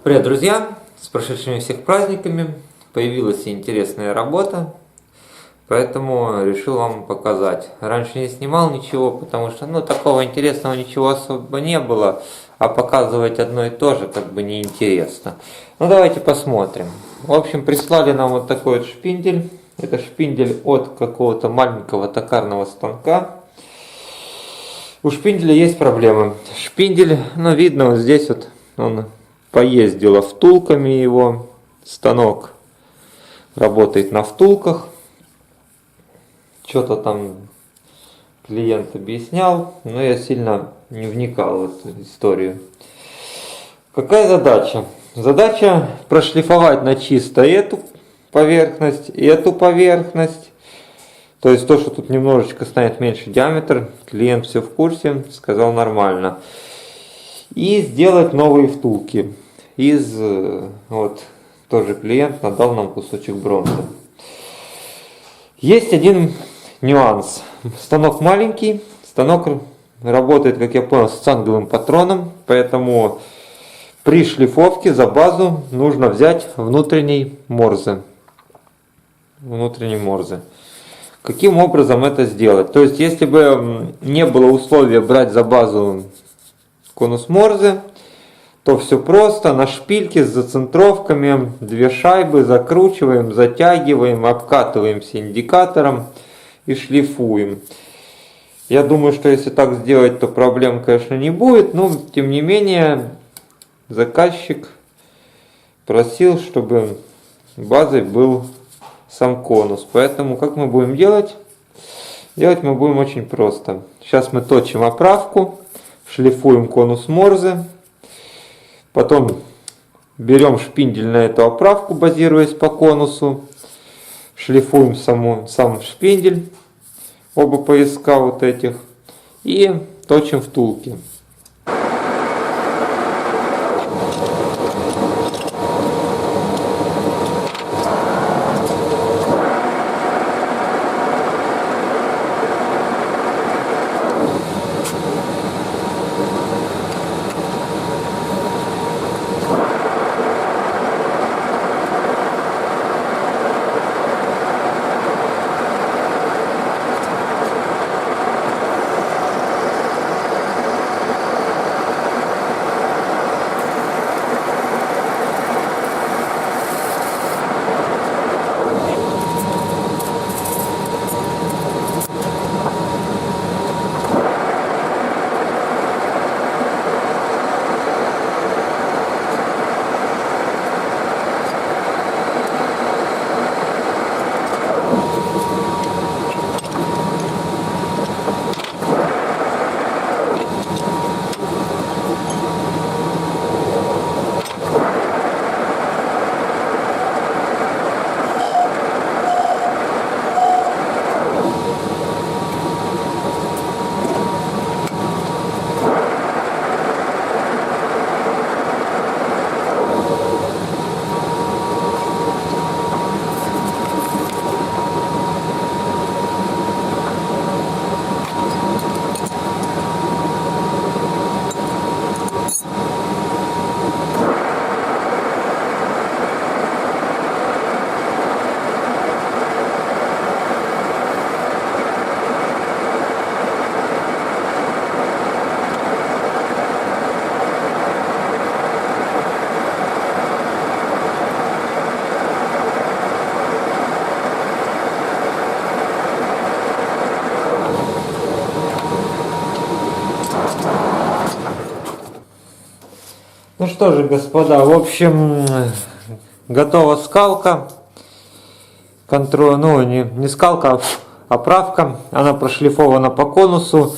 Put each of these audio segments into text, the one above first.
Привет, друзья! С прошедшими всех праздниками появилась интересная работа, поэтому решил вам показать. Раньше не снимал ничего, потому что такого интересного ничего особо не было, а показывать одно и то же как бы неинтересно. Давайте посмотрим. В общем, прислали нам вот такой вот шпиндель. Это шпиндель от какого-то маленького токарного станка. У шпинделя есть проблемы. Шпиндель, видно вот здесь вот он поездила втулками его. Станок работает на втулках. Что-то там клиент объяснял, но я сильно не вникал в эту историю. Какая задача? Задача прошлифовать на чисто эту поверхность и эту поверхность. То есть то, что тут немножечко станет меньше диаметр, клиент все в курсе, сказал нормально. И сделать новые втулки. Тоже клиент надал нам кусочек бронзы. Есть один нюанс. Станок маленький, станок работает, как я понял, с цанговым патроном, поэтому при шлифовке за базу нужно взять внутренний морзе. Каким образом это сделать? То есть, если бы не было условия брать за базу конус морзе, то все просто, на шпильке с зацентровками, 2 шайбы закручиваем, затягиваем, обкатываемся индикатором и шлифуем. Я думаю, что если так сделать, то проблем, конечно, не будет, но тем не менее заказчик просил, чтобы базой был сам конус. Поэтому как мы будем делать? Делать мы будем очень просто. Сейчас мы точим оправку, шлифуем конус морзе. Потом берем шпиндель на эту оправку, базируясь по конусу. Шлифуем сам шпиндель, оба пояска вот этих. И точим втулки. Ну что же, господа, в общем, готова скалка. Не скалка, а оправка. Она прошлифована по конусу.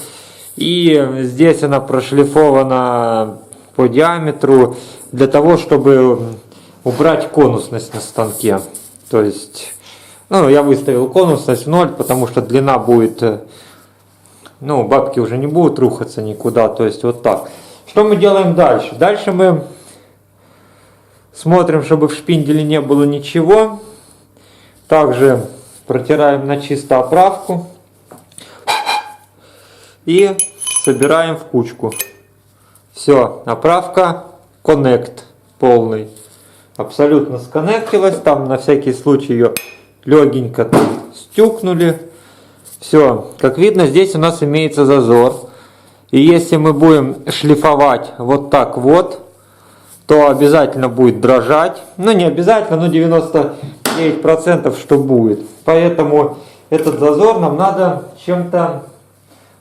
И здесь она прошлифована по диаметру для того, чтобы убрать конусность на станке. То есть, я выставил конусность в 0, потому что длина будет, бабки уже не будут рухаться никуда. То есть вот так. Что мы делаем дальше? Дальше мы смотрим, чтобы в шпинделе не было ничего. Также протираем на чисто оправку и собираем в кучку. Все, оправка Connect. полный. Абсолютно сконнектилась. Там на всякий случай ее легенько стюкнули. Все. Как видно, здесь у нас имеется зазор. И если мы будем шлифовать вот так вот, то обязательно будет дрожать. Ну, не обязательно, но 99% что будет. Поэтому этот зазор нам надо чем-то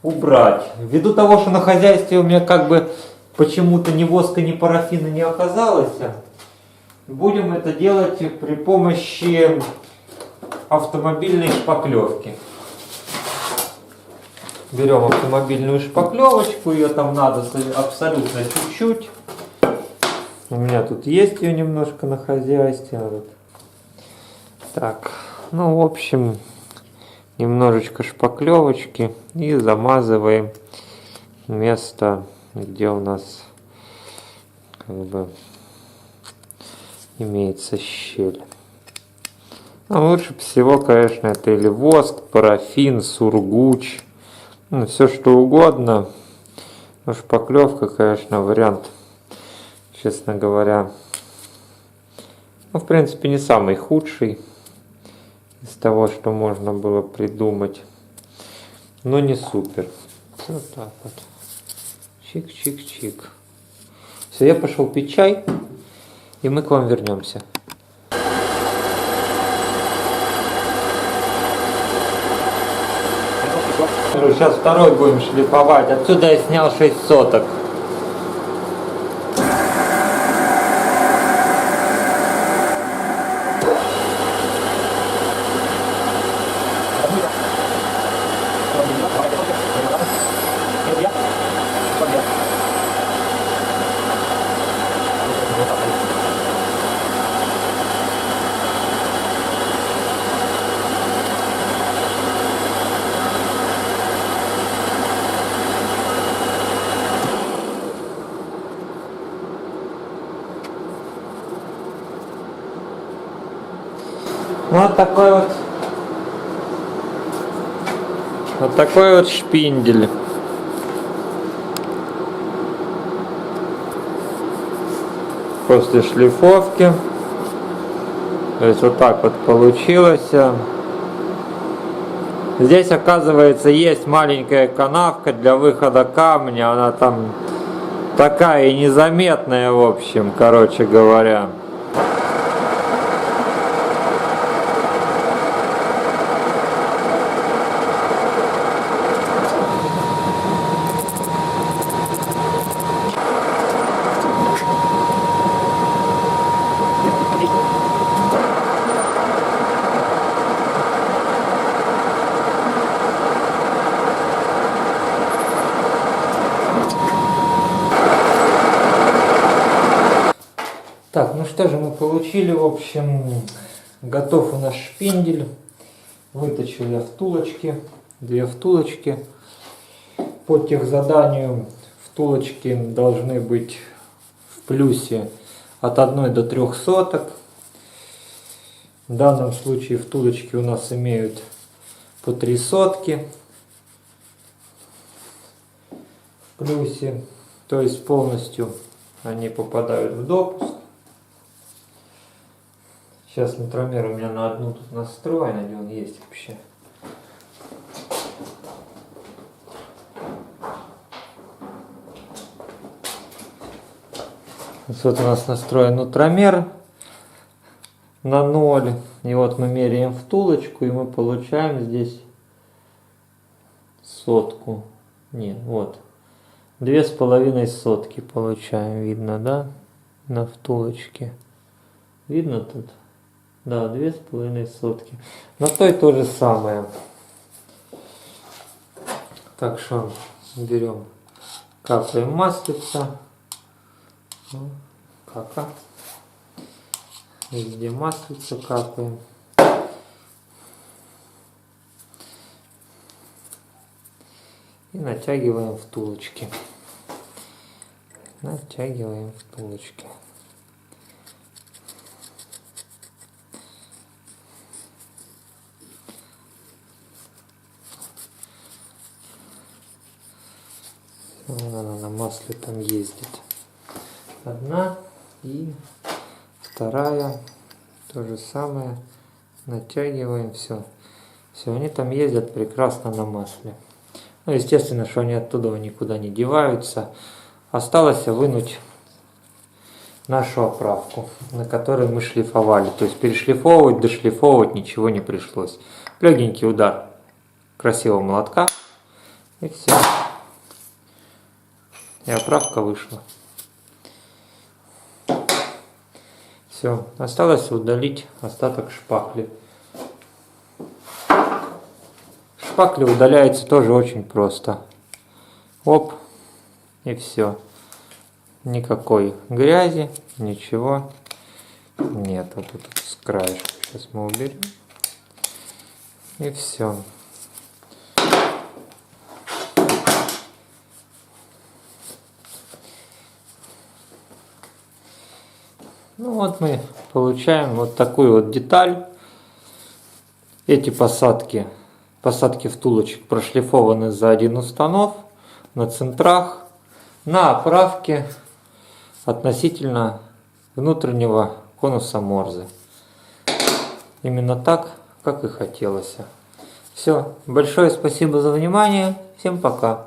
убрать. Ввиду того, что на хозяйстве у меня как бы почему-то ни воска, ни парафина не оказалось, будем это делать при помощи автомобильной шпаклевки. Берем автомобильную шпаклевочку, ее там надо абсолютно чуть-чуть. У меня тут есть ее немножко на хозяйстве. Так, ну в общем, немножечко шпаклевочки и замазываем место, где у нас как бы имеется щель. Ну, лучше всего, конечно, это или воск, парафин, сургуч, ну, все что угодно. Но шпаклевка, конечно, вариант, честно говоря, ну, в принципе, не самый худший из того, что можно было придумать, но не супер. Вот так вот. Чик-чик-чик. Все, я пошел пить чай, и мы к вам вернемся. Сейчас второй будем шлифовать. Отсюда я снял 6 соток. Вот такой вот шпиндель. После шлифовки. То есть вот так вот получилось. Здесь, оказывается, есть маленькая канавка для выхода камня. Она там такая и незаметная, в общем, короче говоря. Так, ну что же мы получили, в общем, готов у нас шпиндель. Выточил я втулочки, 2 втулочки. По техзаданию втулочки должны быть в плюсе от 1 до 3 соток. В данном случае втулочки у нас имеют по 3 сотки в плюсе. То есть полностью они попадают в допуск. Сейчас нутромер у меня на одну тут настроен, где он есть вообще. Вот у нас настроен нутромер на 0. И вот мы меряем втулочку, и мы получаем здесь сотку. Нет, вот. 2,5 сотки получаем, видно, да? На втулочке. Видно тут? Да, 2,5 сотки. На той то же самое. Так что берем, капаем маслица. Кака. Везде маслица капаем. И натягиваем втулочки. Натягиваем втулочки. Она на масле там ездит. 1, И вторая, то же самое, натягиваем, все. Все, они там ездят прекрасно на масле. Ну, естественно, что они оттуда никуда не деваются. Осталось вынуть нашу оправку, на которой мы шлифовали. То есть перешлифовывать, дошлифовывать ничего не пришлось. Легенький удар красивого молотка. И все. И оправка вышла. Все. Осталось удалить остаток шпакли. Шпакля удаляется тоже очень просто. Оп. И все. Никакой грязи, ничего нет. Вот тут с краешка. Сейчас мы уберем. И все. Ну вот мы получаем вот такую вот деталь. Эти посадки втулочек прошлифованы за один установ на центрах, на оправке относительно внутреннего конуса Морзе. Именно так, как и хотелось. Все, большое спасибо за внимание. Всем пока.